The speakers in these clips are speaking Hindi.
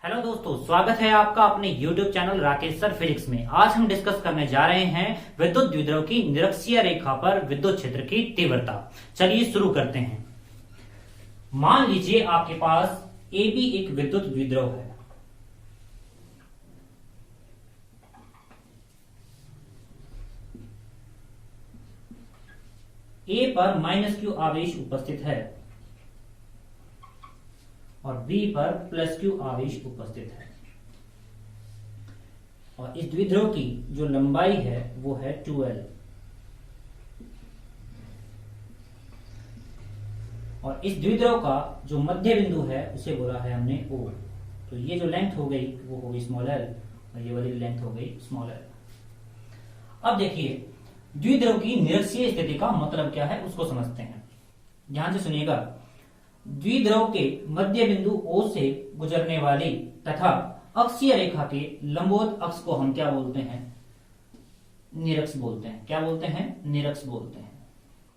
हेलो दोस्तों, स्वागत है आपका अपने YouTube channel Rakesh sir physics में। आज हम डिस्कस करने जा रहे हैं विद्युत द्विध्रुव की निरक्षीय रेखा पर विद्युत क्षेत्र की तीव्रता। चलिए शुरू करते हैं। मान लीजिए आपके पास AB एक विद्युत द्विध्रुव है। A पर -q आवेश उपस्थित है और B पर +q आवेश उपस्थित है और इस द्विध्रुव की जो लंबाई है वो है 2l और इस द्विध्रुव का जो मध्य बिंदु है उसे बोला है हमने O। तो ये जो लेंथ हो गई वो हो गई स्मॉल l और ये वाली लेंथ हो गई स्मॉल l। अब देखिए द्विध्रुव की निरक्षीय स्थिति का मतलब क्या है उसको समझते हैं। ध्यान से सुनिएगा। द्विध्रुव के मध्य बिंदु O से गुजरने वाली तथा अक्षीय रेखा के लंबवत अक्ष को हम क्या बोलते हैं? निरक्ष बोलते हैं। क्या बोलते हैं? निरक्ष बोलते हैं।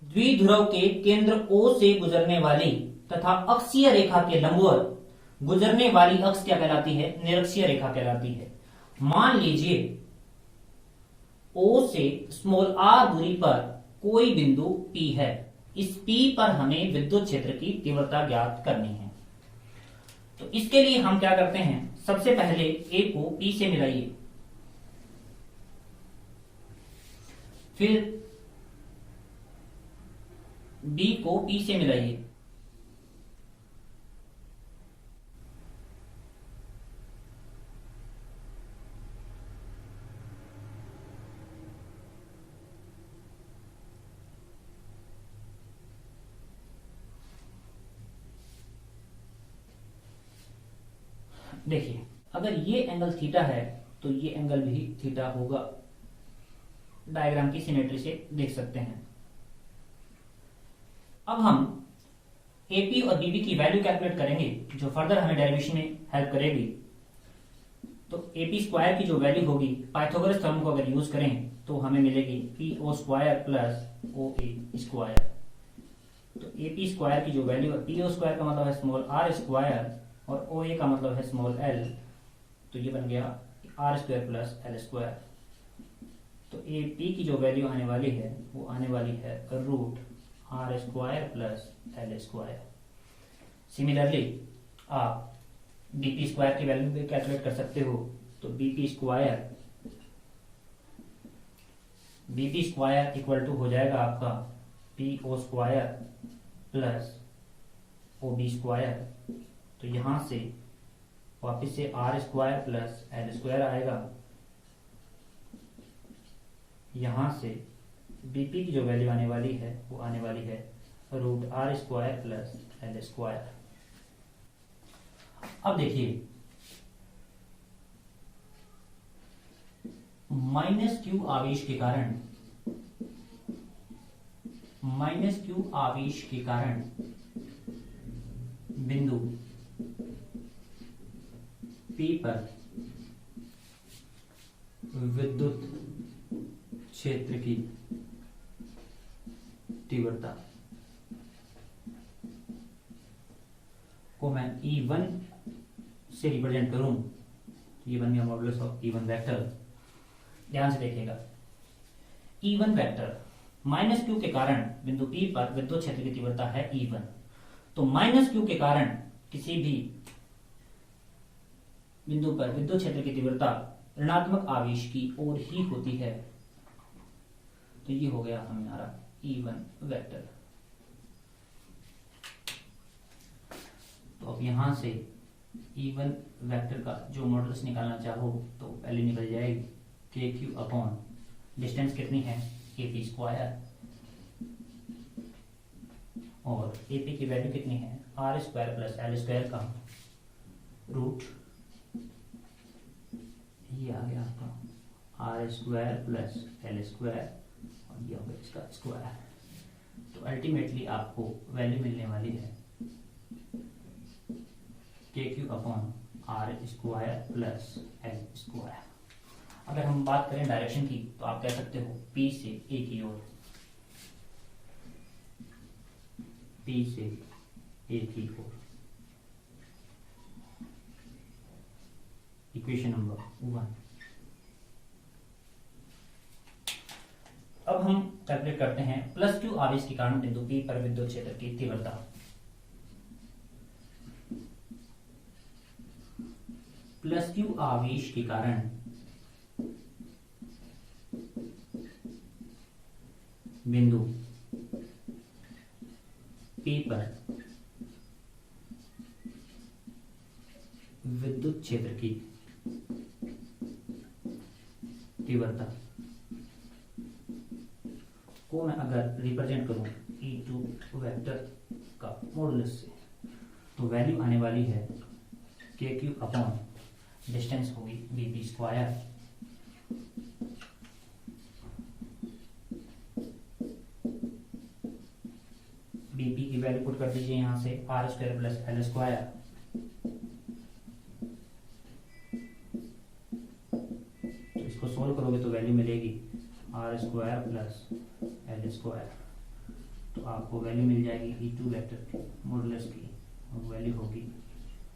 द्विध्रुव के केंद्र O से गुजरने वाली तथा अक्षीय रेखा के लंबवत गुजरने वाली अक्ष क्या कहलाती है? निरक्षीय रेखा कहलाती है। मान लीजिए O से स्मॉल r दूरी पर कोई बिंदु P है। इस P पर हमें विद्युत क्षेत्र की तीव्रता ज्ञात करनी है। तो इसके लिए हम क्या करते हैं? सबसे पहले A को P से मिलाइए, फिर B को P से मिलाइए, देखिए अगर ये एंगल थीटा है तो ये एंगल भी थीटा होगा। डायग्राम की सिमेट्री से देख सकते हैं। अब हम AP और BB की वैल्यू कैलकुलेट करेंगे जो फर्दर हमें डेरिवेशन में हेल्प करेगी। तो AP स्क्वायर की जो वैल्यू होगी पाइथागोरस थ्योरम को अगर यूज करें तो हमें मिलेगी PO square plus OA square. तो AP स्क्वायर की जो वैल्यू है, PO स्क्वायर का मतलब है स्मॉल r स्क्वायर और OA का मतलब है स्मॉल l। तो ये बन गया r square plus l square. तो AP की जो वैल्यू आने वाली है वो आने वाली है root r square plus l square. Similarly आप BP स्क्वायर की वैल्यू भी कैलकुलेट कर सकते हो। तो BP स्क्वायर इक्वल टू हो जाएगा आपका PO square plus OB square. तो यहां से वापिस से r square plus l square आएगा। यहां से BP की जो वैल्यू आने वाली है वो आने वाली है root r square plus l square. अब देखिए -q आवेश के कारण बिंदु P पर विद्युत क्षेत्र की तीव्रता को मैं E1 से रिप्रेजेंट करूं तो ये बन गया मॉडुलस ऑफ E1 वेक्टर। ध्यान से देखिएगा, E1 वेक्टर -q के कारण बिंदु P पर विद्युत क्षेत्र की तीव्रता है E1। तो -q के कारण किसी भी बिंदु पर विद्युत क्षेत्र की तीव्रता ऋणात्मक आवेश की ओर ही होती है। तो ये हो गया हमारा E1 वेक्टर। तो अब यहां से E1 वेक्टर का जो मॉडुलस निकालना चाहो तो पहले निकल जाएगी KQ अपॉन डिस्टेंस कितनी है AP स्क्वायर और AP की वैल्यू कितनी है r square plus l square का रूट, ये आ गया आपका r square plus l square और ये होगा इसका स्क्वायर। तो अल्टीमेटली आपको वैल्यू मिलने वाली है KQ upon r square plus l square. अगर हम बात करें डायरेक्शन की तो आप कह सकते हो P से A की ओर, P से A की ओर। Equation number 1। अब हम कैलकुलेट करते हैं प्लस क्यू आवेश के कारण बिंदु P पर विद्युत क्षेत्र की तीव्रता। प्लस क्यू आवेश के कारण बिंदु P पर विद्युत क्षेत्र की तीव्रता को मैं अगर रिप्रेजेंट करूं E2 वेक्टर का मॉडुलस से, तो वैल्यू आने वाली है KQ अपॉन डिस्टेंस होगी BP स्क्वायर, BP की वैल्यू पुट कर दीजिए यहां से R square plus L square, तो इसको सोल्व करोगे तो वैल्यू मिलेगी R square plus L square, तो आपको वैल्यू मिल जाएगी E2 वेक्टर की मॉडुलस की, और वैल्यू होगी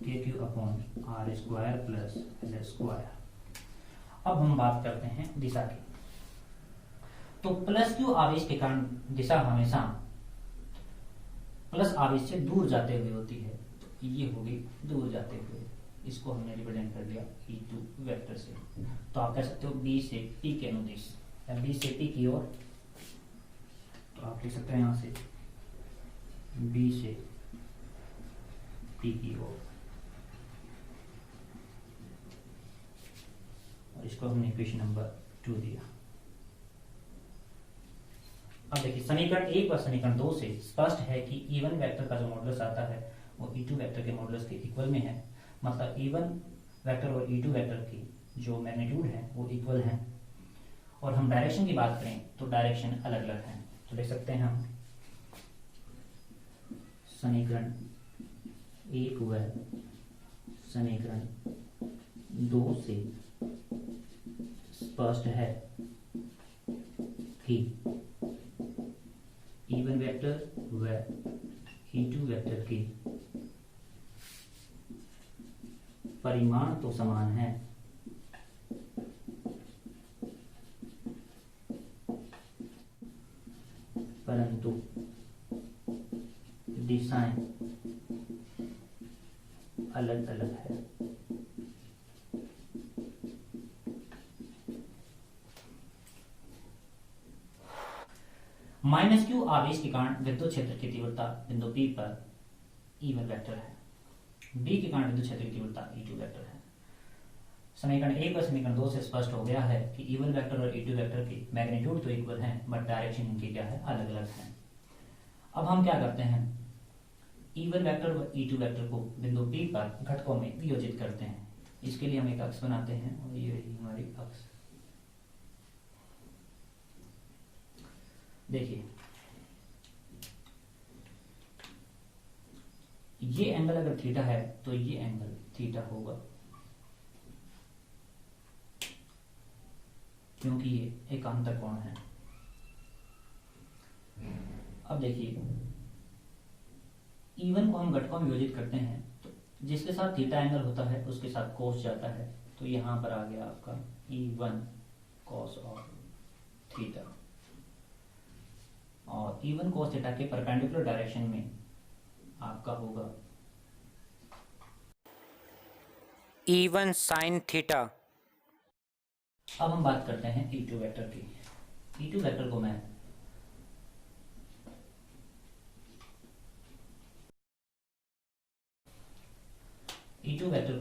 KQ upon R square plus L square. अब हम बात करते हैं दिशा की। तो प्लस क्यू आवेश के कारण दिशा हमेशा प्लस आवेश से दूर जाते हुए होती है, तो ये होगी दूर जाते हुए, इसको हमने रिप्रेजेंट कर दिया E2 वेक्टर से। तो आप कह सकते हो B से P के अनुदिश, या B से P की ओर, तो आप लिख सकते हैं यहां से B से P की ओर, और इसको हमने इक्वेशन नंबर 2 दिया। अब देखिए समीकरण 1 और समीकरण 2 से स्पष्ट है कि E1 वेक्टर का जो मॉडुलस आता है वो E2 वेक्टर के मॉडुलस के इक्वल में है, मतलब E1 वेक्टर और E2 वेक्टर की जो मैग्नीट्यूड है वो इक्वल है। और हम डायरेक्शन की बात करें तो डायरेक्शन अलग अलग है, तो देख सकते हैं हम समीकरण 1 व समीकरण 2 से स्पष्ट है कि E1 वेक्टर व E2 वेक्टर की परिमाण तो समान है, परंतु दिशाएं अलग अलग है। माइनस क्यू आवेश के कारण विद्युत क्षेत्र की तीव्रता बिंदु P पर E1 वेक्टर है, B के कारण विद्युत क्षेत्र की तीव्रता E2 वेक्टर है। समीकरण 1 और समीकरण 2 से स्पष्ट हो गया है कि E1 वेक्टर और E2 वेक्टर की मैग्नीट्यूड तो इक्वल है, बट डायरेक्शन इनकी क्या है, अलग अलग है। अब हम क्या करते हैं, E1 वेक्टर व E2 वेक्टर को बिंदु P पर घटकों में वियोजित करते हैं। इसके लिए हम एक अक्ष बनाते हैं, और ये रही हमारी अक्ष। देखिए ये एंगल अगर थीटा है तो ये एंगल थीटा होगा, क्योंकि ये एकांतर कोण है। अब देखिए E1 को हम घटकों में वियोजित करते हैं, तो जिसके साथ थीटा एंगल होता है उसके साथ कोस जाता है, तो यहां पर आ गया आपका E1 cos और थीटा, और E1 cos थीटा के परपेंडिकुलर डायरेक्शन में आपका होगा E1 sin थीटा। अब हम बात करते हैं E2 वेक्टर की। E2 वेक्टर को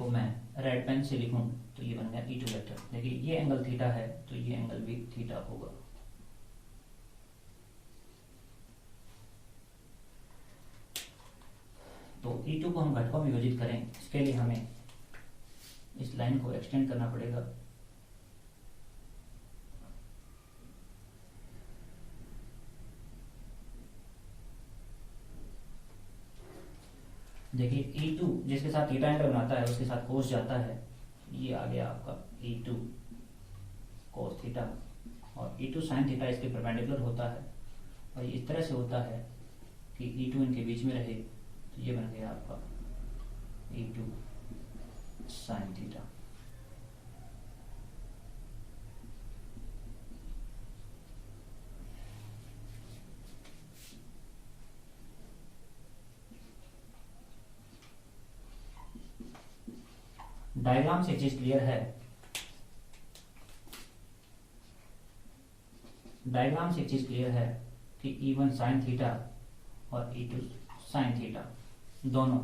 मैं रेड पेन से लिखूं तो ये बन गया E2 वेक्टर। देखिए ये एंगल थीटा है, तो ये एंगल भी थीटा होगा। तो E2 को हम घटकों में विभाजित करें, इसके लिए हमें इस लाइन को एक्सटेंड करना पड़ेगा। देखिए E2 जिसके साथ थीटा एंगल बनाता है उसके साथ कोस जाता है, ये आ गया आपका E2 cos थीटा, और E2 sin थीटा इसके परपेंडिकुलर होता है, और इस तरह से होता है कि E2 इनके बीच में रहे, तो ये बन गया आपका E2 sin थीटा। डायग्राम से चीज क्लियर है, डायग्राम से चीज क्लियर है कि E1 साइन थीटा और E2 साइन थीटा दोनों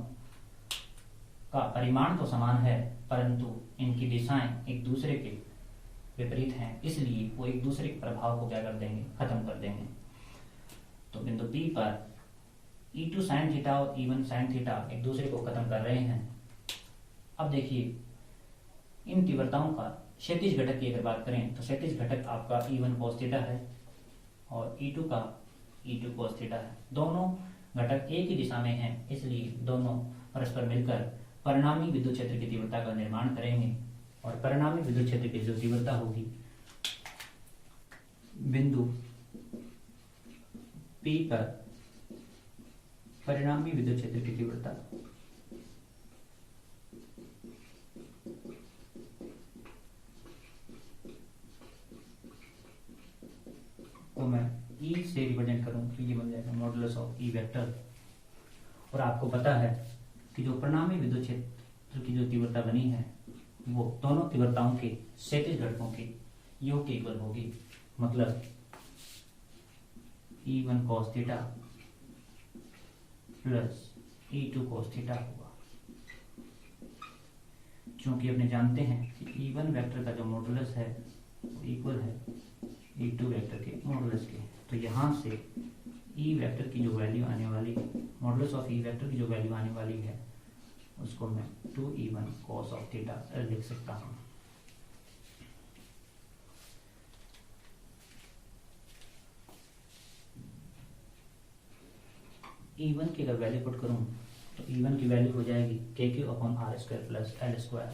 का परिमाण तो समान है, परंतु इनकी दिशाएं एक दूसरे के विपरीत हैं, इसलिए वो एक दूसरे के प्रभाव को क्या कर देंगे, खत्म कर देंगे। तो बिंदु P पर E2 साइन थीटा और E1 साइन थीटा एक दूसरे को खत्म कर रहे हैं। अब देखिए इन तीव्रताओं का क्षैतिज घटक की अगर बात करें तो क्षैतिज घटक आपका E1 cos थीटा है और E2 का E2 cos थीटा है। दोनों घटक एक ही दिशा में हैं, इसलिए दोनों परस्पर मिलकर परिणामी विद्युत क्षेत्र की तीव्रता का निर्माण करेंगे और परिणामी विद्युत क्षेत्र की जो तीव्रता होगी बिंदु P पर परिणामी विद्युत क्षेत्र की तीव्रता को मैं E से रिप्रेजेंट करूं तो ये बन जाएगा मॉडुलस ऑफ E वेक्टर। और आपको पता है कि जो परिणामी विद्युत क्षेत्र की जो तीव्रता बनी है वो दोनों तीव्रताओं के क्षैतिज घटकों के योग के इक्वल होगी, मतलब E1 cos theta plus E2 cos theta होगा। क्योंकि अपने जानते हैं कि E1 वेक्टर का जो मॉडुलस है वो इक्वल है E2 वेक्टर के मॉडुलस के, तो यहाँ से E वेक्टर की जो वैल्यू आने वाली है, मॉडुलस ऑफ E वेक्टर की जो वैल्यू आने वाली है उसको मैं 2E1 cos ऑफ थीटा लिख सकता हूँ। E1 की अगर वैल्यू पुट करूँ तो E1 की वैल्यू हो जाएगी KQ upon R square plus L square,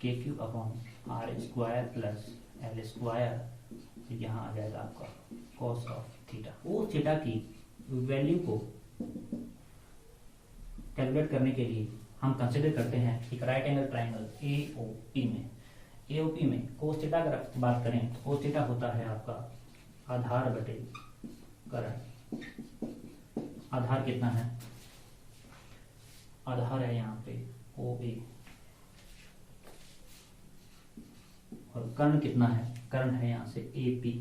KQ upon R square plus L square, यहाँ आ जाएगा आपका cos ऑफ थीटा। वो थीटा की वैल्यू को कैलकुलेट करने के लिए हम कंसिडर करते हैं एक राइट एंगल ट्राइंगल AOP में cos थीटा अगर बात करें तो cos थीटा होता है आपका आधार बटे करण। आधार कितना है, आधार है यहाँ पे OA और कर्ण कितना है, कर्ण है यहाँ से AP।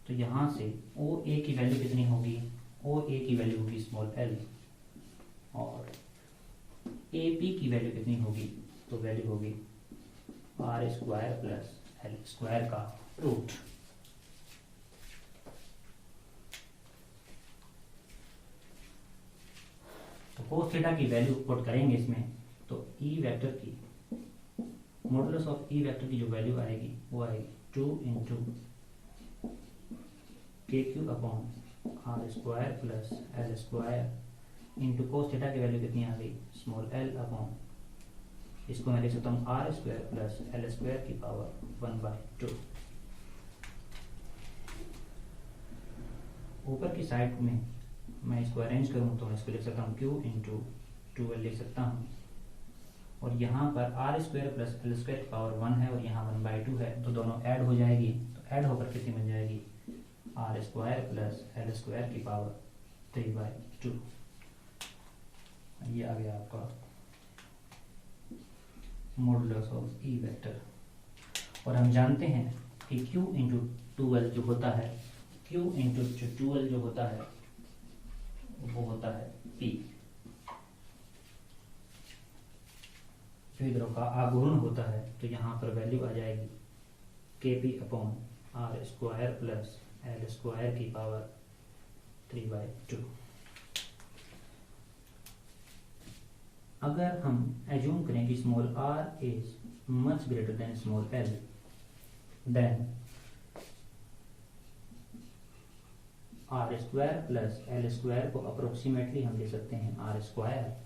तो यहाँ से OA की वैल्यू कितनी होगी, OA की वैल्यू होगी स्मॉल l और AP की वैल्यू कितनी होगी, तो वैल्यू होगी R square plus L square का रूट। तो cos थीटा की वैल्यू पुट करेंगे इसमें तो E वेक्टर की मॉडुलस ऑफ E वेक्टर की जो वैल्यू आएगी वो आएगी 2 into KQ upon R square plus L square into cos theta की वैल्यू कितनी आ गई, स्मॉल l अपॉन, इसको मैं लिख सकता हूँ R square plus L square की पावर 1/2। ऊपर की साइड में मैं इसको अरेंज करूँ तो मैं इसको लिख सकता हूँ Q इंटू 2L लिख सकता हूँ, और यहाँ पर R square plus L square की पावर 1 है और यहाँ 1/2 है, तो दोनों ऐड हो जाएगी, तो ऐड होकर कितनी बन जाएगी R square plus L square की पावर 3/2। ये आ गया आपका मॉडुलस ऑफ E वेक्टर। और हम जानते हैं कि Q इंटू 2L जो होता है, Q इंटू 2L जो होता है वो होता है P, द्विध्रुव का आघूर्ण होता है, तो यहाँ पर वैल्यू आ जाएगी KP upon R square plus L square की पावर 3/2। अगर हम एज्यूम करें कि small r is much greater than small l, then R square plus L square को अप्रोक्सीमेटली हम ले सकते हैं R स्क्वायर।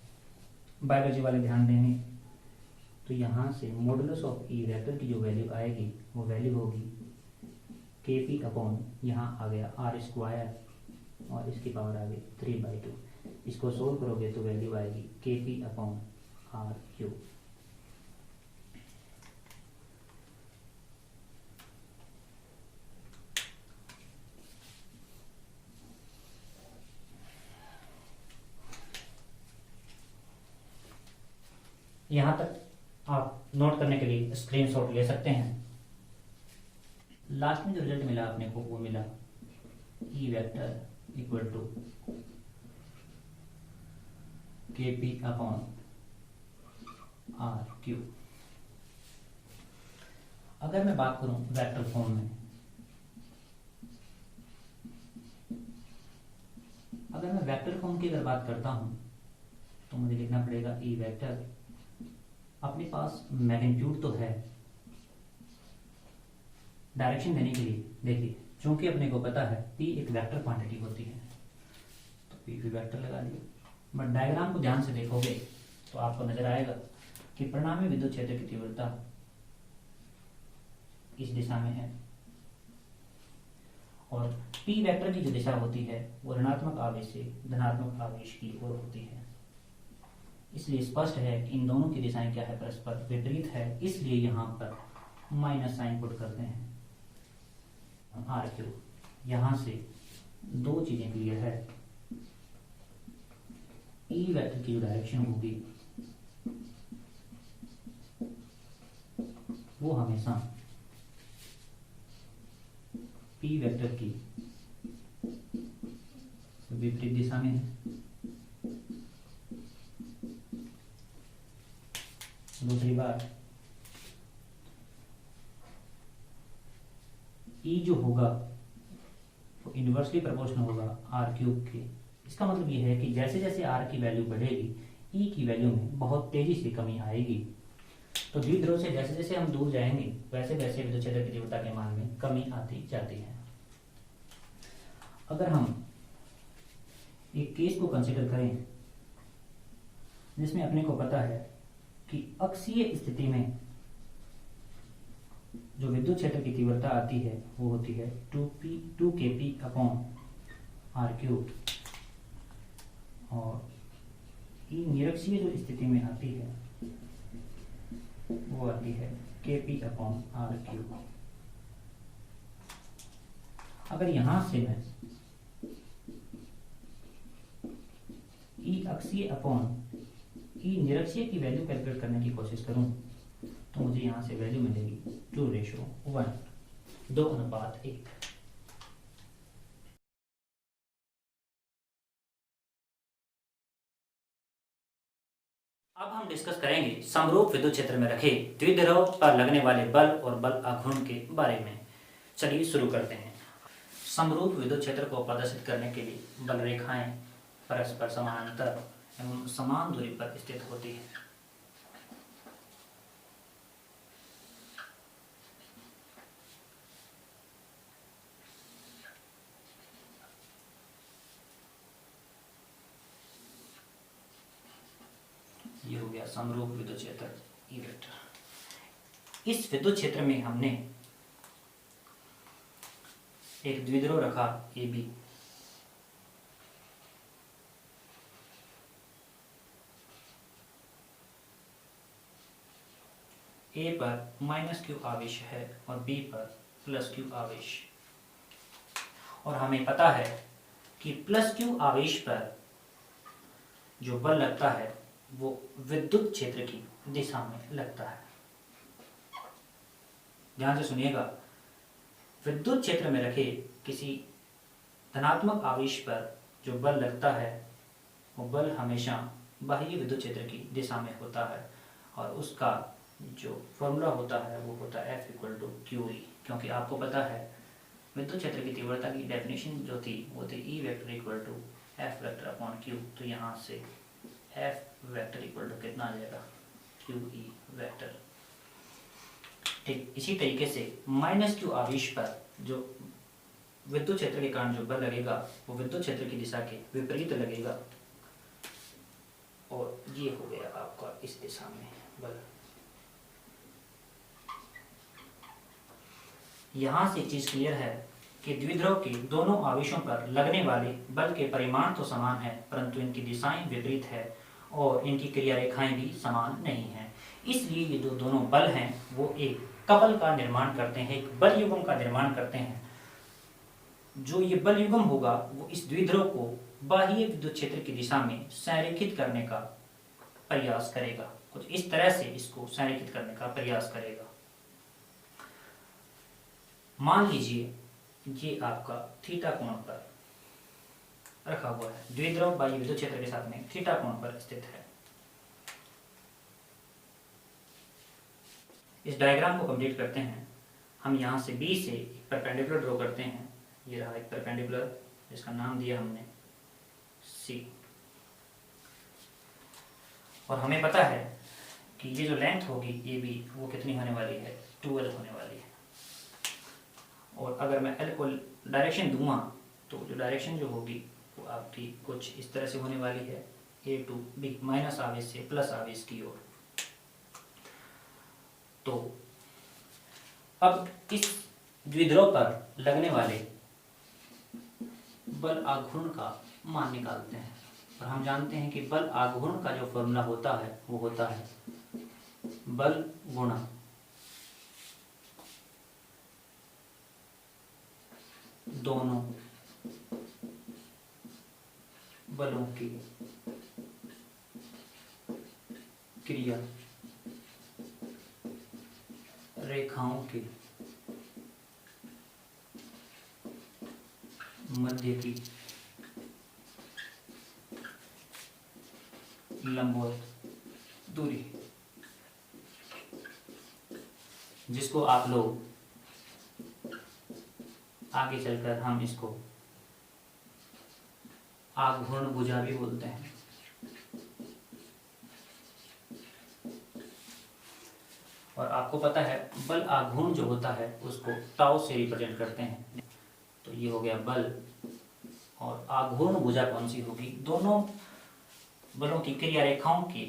बायोलॉजी वाले ध्यान देंगे तो यहाँ से मॉडुलस ऑफ E वेक्टर की जो वैल्यू आएगी वो वैल्यू होगी KP अपॉन, यहाँ आ गया R स्क्वायर और इसकी पावर आ गई 3/2। इसको सोल्व करोगे तो वैल्यू आएगी KP अपॉन R क्यूब। यहां तक आप नोट करने के लिए स्क्रीनशॉट ले सकते हैं। लास्ट में जो रिजल्ट मिला अपने को वो मिला ई वेक्टर इक्वल टू के पी अपॉन आर क्यू। अगर मैं बात करूं वेक्टर फॉर्म में, अगर मैं वेक्टर फॉर्म की अगर बात करता हूं तो मुझे लिखना पड़ेगा ई वेक्टर, अपने पास मैग्नीट्यूड तो है डायरेक्शन देने के लिए। देखिए चूंकि अपने को पता है p एक वेक्टर क्वांटिटी होती है तो p भी वेक्टर लगा दिए। बट डायग्राम को ध्यान से देखोगे तो आपको नजर आएगा कि परिणामी विद्युत क्षेत्र की तीव्रता इस दिशा में है और p वेक्टर की जो दिशा होती है वो ऋणात्मक आवेश से धनात्मक आवेश की ओर होती है। इसलिए स्पष्ट है कि इन दोनों की दिशाएं क्या है, परस्पर विपरीत है। इसलिए यहाँ पर माइनस साइन पुट करते हैं आर क्यू। यहां से दो चीजें क्लियर है, ई वेक्टर की जो डायरेक्शन होगी वो हमेशा पी वेक्टर की विपरीत दिशा में है। दूसरी बात, ई जो होगा वो इनवर्सली प्रोपोर्शनल होगा आर क्यूब के। इसका मतलब ये है कि जैसे जैसे आर की वैल्यू बढ़ेगी ई की वैल्यू में बहुत तेजी से कमी आएगी। तो द्विध्रुव से जैसे जैसे हम दूर जाएंगे वैसे वैसे विद्युत क्षेत्र की तीव्रता के मान में कमी आती जाती है। अगर हम एक केस को कंसीडर करें जिसमें अपने को पता है कि अक्षीय स्थिति में जो विद्युत क्षेत्र की तीव्रता आती है वो होती है 2kp अपॉन आर क्यूब, और ई निरक्षीय जो स्थिति में आती है वो आती है kp अपॉन आर क्यूब। अगर यहां से मैं ई अक्षीय अपॉन ई निरक्षीय की वैल्यू कैलकुलेट करने की कोशिश करूं तो मुझे यहां से वैल्यू मिलेगी 2:1, 2:1। अब हम डिस्कस करेंगे समरूप विद्युत क्षेत्र में रखे द्विध्रुव पर लगने वाले बल और बल आघूर्ण के बारे में। चलिए शुरू करते हैं। समरूप विद्युत क्षेत्र को प्रदर्शित करने के लिए बल रेखाएं परस्पर समानांतर एवं समान दूरी पर स्थित होती है। ये हो गया समरूप विद्युत क्षेत्र ई वेक्टर। इस विद्युत क्षेत्र में हमने एक द्विध्रुव रखा ए बी, ए पर -q आवेश है और बी पर +q आवेश, और हमें पता है कि +q आवेश पर जो बल लगता है वो विद्युत क्षेत्र की दिशा में लगता है। ध्यान से सुनिएगा, विद्युत क्षेत्र में रखे किसी धनात्मक आवेश पर जो बल लगता है वो बल हमेशा बाह्य विद्युत क्षेत्र की दिशा में होता है, और उसका जो फॉर्मूला होता है वो होता है F = QE। क्योंकि आपको पता है विद्युत क्षेत्र की तीव्रता की डेफिनेशन जो थी वो थी E vector = F vector upon Q। तो यहाँ से F वेक्टर इक्वल टू कितना आ जाएगा, QE वेक्टर। ठीक इसी तरीके से -q आवेश पर जो विद्युत क्षेत्र के कारण जो बल लगेगा वो विद्युत क्षेत्र की दिशा के विपरीत लगेगा, और ये हो गया आपका इस दिशा में बल। यहां से एक चीज क्लियर है कि द्विध्रुव के दोनों आवेशों पर लगने वाले बल के परिमाण तो समान है परंतु इनकी दिशाएं विपरीत है और इनकी क्रिया रेखाएं भी समान नहीं हैं। इसलिए ये जो दोनों बल हैं वो एक कपल का निर्माण करते हैं, एक बल युग्म का निर्माण करते हैं। जो ये बल युग्म होगा वो इस द्विध्रुव को बाह्य विद्युत क्षेत्र की दिशा में संरेखित करने का प्रयास करेगा। कुछ इस तरह से इसको संरेखित करने का प्रयास करेगा। मान लीजिए ये आपका थीटा कोण पर रखा हुआ है, द्विध्रुव बाह्य विद्युत क्षेत्र के साथ में थीटा कोण पर स्थित है। इस डायग्राम को कंप्लीट करते हैं। हम यहाँ से बी से एक परपेंडिकुलर ड्रॉ करते हैं। ये रहा एक परपेंडिकुलर जिसका नाम दिया हमने सी, और हमें पता है कि ये जो लेंथ होगी ये भी वो कितनी होने वाली है, 12 होने वाली है। और अगर मैं एल को डायरेक्शन दूंगा तो जो डायरेक्शन जो होगी वो आपकी कुछ इस तरह से होने वाली है, ए टू बी, माइनस आवेश से प्लस आवेश की ओर। तो अब इस द्विध्रुव पर लगने वाले बल आघूर्ण का मान निकालते हैं। और हम जानते हैं कि बल आघूर्ण का जो फॉर्मूला होता है वो होता है बल गुणा दोनों बलों की क्रिया रेखाओं के मध्य की लंबवत दूरी, जिसको आप लोग आगे चलकर हम इसको आघूर्ण भुजा भी बोलते हैं। और आपको पता है बल आघूर्ण जो होता है उसको टाउ से रिप्रेजेंट करते हैं। तो ये हो गया बल, और आघूर्ण भुजा कौन सी होगी, दोनों बलों की क्रिया रेखाओं की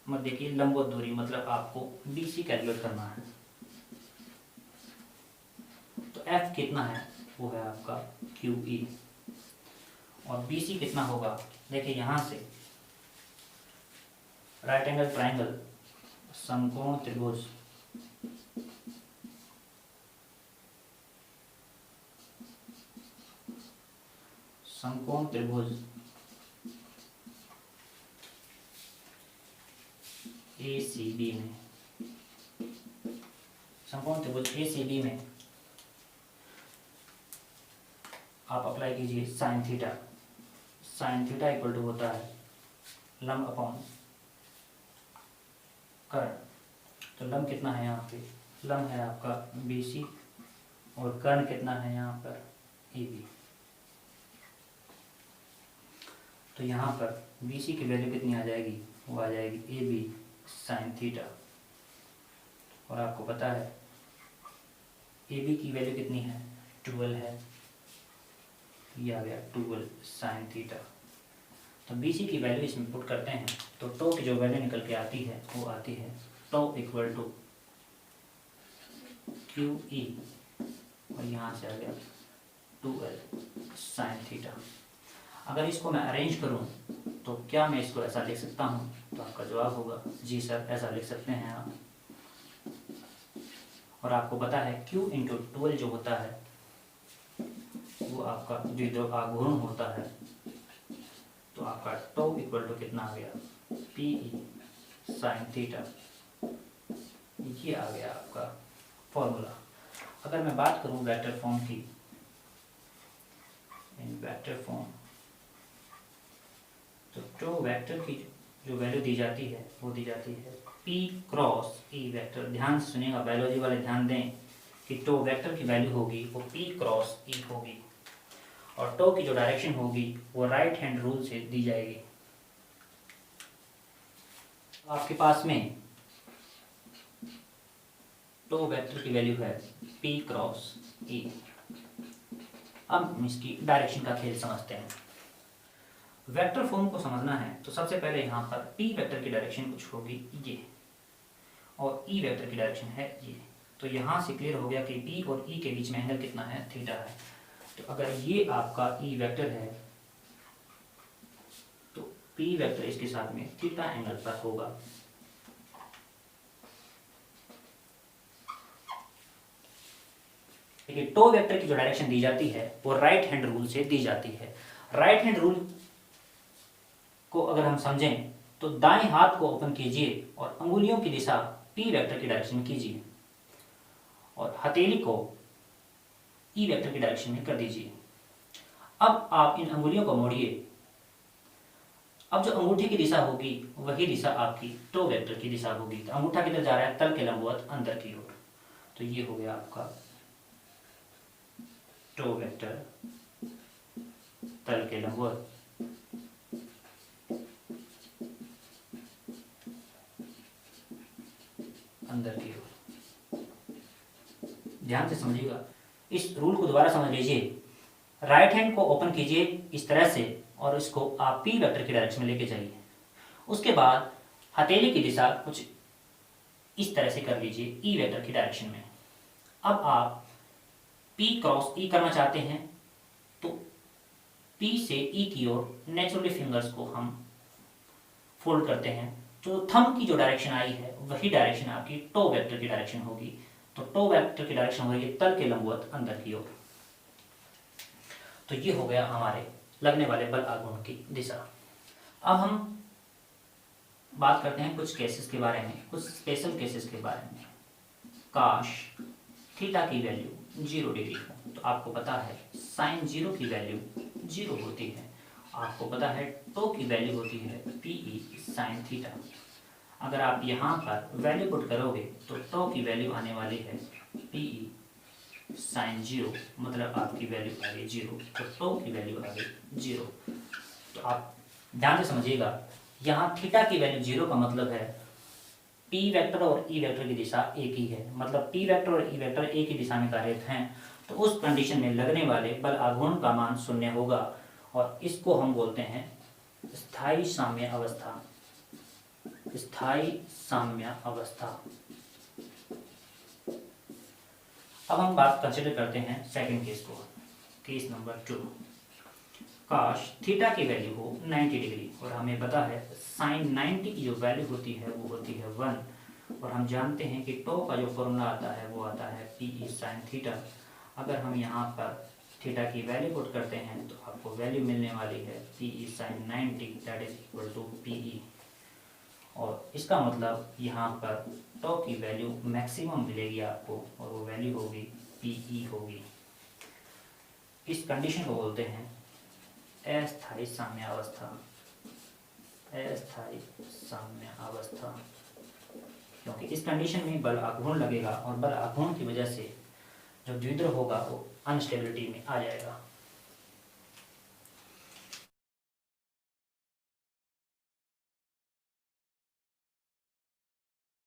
मध्य की लंबवत दूरी, मतलब आपको BC कैलकुलेट करना है। तो F कितना है, वो है आपका QE, और BC कितना होगा, देखिए यहां से राइट एंगल ट्राइंगल समकोण त्रिभुज ACB में, समकोण त्रिभुज ACB में आप अप्लाई कीजिए sine theta. Sine theta equal to होता है लंब अपॉन कर्ण। तो लंब कितना है यहाँ पे, लंब है आपका BC, और कर्ण कितना है यहाँ पर AB। तो यहाँ पर BC की वैल्यू कितनी आ जाएगी, वो आ जाएगी AB साइन थीटा। और आपको पता है AB की वैल्यू कितनी है, 12 है, ये आ गया 12 साइन थीटा। तो BC की वैल्यू इसमें पुट करते हैं तो टो की जो वैल्यू निकल के आती है वो आती है टो इक्वल टू QE, और यहाँ से आ गया 12 साइन थीटा। अगर इसको मैं अरेंज करूं तो क्या मैं इसको ऐसा लिख सकता हूं, तो आपका जवाब होगा जी सर, ऐसा लिख सकते हैं आप। और आपको पता है Q इंटू 12 जो होता है वो आपका द्विध्रुव आघूर्ण होता है। तो आपका टो इक्वल टू कितना आ गया, PE साइन थीटा। ये आ गया आपका फॉर्मूला। अगर मैं बात करूं वेक्टर फॉर्म की, इन वेक्टर फॉर्म, तो टो वेक्टर की जो वैल्यू दी जाती है वो दी जाती है P क्रॉस E वेक्टर। ध्यान से सुनिएगा, बायोलॉजी वाले ध्यान दें कि टो वेक्टर की वैल्यू होगी वो P क्रॉस E होगी, और टो की जो डायरेक्शन होगी वो राइट हैंड रूल से दी जाएगी। आपके पास में टो वेक्टर की वैल्यू है P क्रॉस E। अब हम इसकी डायरेक्शन का खेल समझते हैं। वेक्टर फॉर्म को समझना है तो सबसे पहले यहाँ पर P वेक्टर की डायरेक्शन कुछ होगी ये, और E वेक्टर की डायरेक्शन है ये। तो यहाँ से क्लियर हो गया कि P और E के बीच में एंगल कितना है, थीटा है। तो अगर ये आपका E वेक्टर है तो P वेक्टर इसके साथ में थीटा एंगल पर होगा। देखिए टो वेक्टर की जो डायरेक्शन दी जाती है वो राइट हैंड रूल से दी जाती है। राइट हैंड रूल को अगर हम समझें तो दाएं हाथ को ओपन कीजिए और अंगुलियों की दिशा p वेक्टर की डायरेक्शन में कीजिए और हथेली को e वेक्टर की डायरेक्शन में कर दीजिए। अब आप इन अंगुलियों को मोड़िए। अब जो अंगूठे की दिशा होगी वही दिशा आपकी टो वेक्टर की दिशा होगी। तो अंगूठा किधर जा रहा है? तल के लंबवत अंदर की ओर। तो ये हो गया आपका टो वेक्टर तल के लंबवत। अंदर की ओर। ध्यान से समझिएगा, इस रूल को दोबारा समझ लीजिए। राइट हैंड को ओपन कीजिए इस तरह से और इसको आप पी वेक्टर की डायरेक्शन में लेके जाइए। उसके बाद हथेली की दिशा कुछ इस तरह से कर लीजिए ई वेक्टर की डायरेक्शन में। अब आप पी क्रॉस ई करना चाहते हैं तो पी से ई की ओर नेचुरली फिंगर्स को हम फोल्ड करते हैं। तो थंब की जो डायरेक्शन आई है वही डायरेक्शन आपकी टो वेक्टर की डायरेक्शन होगी। तो टो वेक्टर की डायरेक्शन हो रही है तल के लंबवत अंदर की ओर। तो ये हो गया हमारे लगने वाले बल आघूर्ण की दिशा। अब हम बात करते हैं कुछ केसेस के बारे में, कुछ स्पेशल केसेस के बारे में। काश थीटा की वैल्यू 0 डिग्री हो। तो आपको पता है साइन 0 की वैल्यू 0 होती है। आपको पता है टो की वैल्यू होती है पीई साइन थीटा। अगर आप यहाँ पर वैल्यू पुट करोगे तो टो की वैल्यू आने वाली है पीई साइन 0, मतलब आपकी वैल्यू आ गई 0। तो टो की वैल्यू आ गई 0। तो आप ध्यान से समझिएगा, यहाँ थीटा की वैल्यू 0 का मतलब है पी वेक्टर और ई वेक्टर की दिशा एक ही है। मतलब पी वेक्टर और ई वेक्टर एक ही दिशा में कार्यरत हैं। तो उस कंडीशन में लगने वाले बल आघूर्ण का मान 0 होगा और इसको हम बोलते हैं स्थायी साम्य अवस्था। स्थायी साम्य अवस्था। अब हम बात कंसिडर करते हैं सेकंड केस को, केस नंबर 2। काश थीटा की वैल्यू हो 90 डिग्री और हमें पता है साइन 90 की जो वैल्यू होती है वो होती है 1 और हम जानते हैं कि टो का जो फॉर्मूला आता है वो आता है पी साइन थीटा। अगर हम यहाँ पर थीटा की वैल्यू पुट करते हैं तो आपको वैल्यू मिलने वाली है P sine 90 that is equal to P. और इसका मतलब यहाँ पर टो की वैल्यू मैक्सिमम मिलेगी आपको और वो वैल्यू होगी पी होगी। इस कंडीशन को बोलते हैं अस्थायी साम्य अवस्था। अस्थायी साम्य अवस्था, क्योंकि इस कंडीशन में बल आघूर्ण लगेगा और बल आघूर्ण की वजह से जो द्विध्रुव होगा वो अनस्टेबिलिटी में आ जाएगा।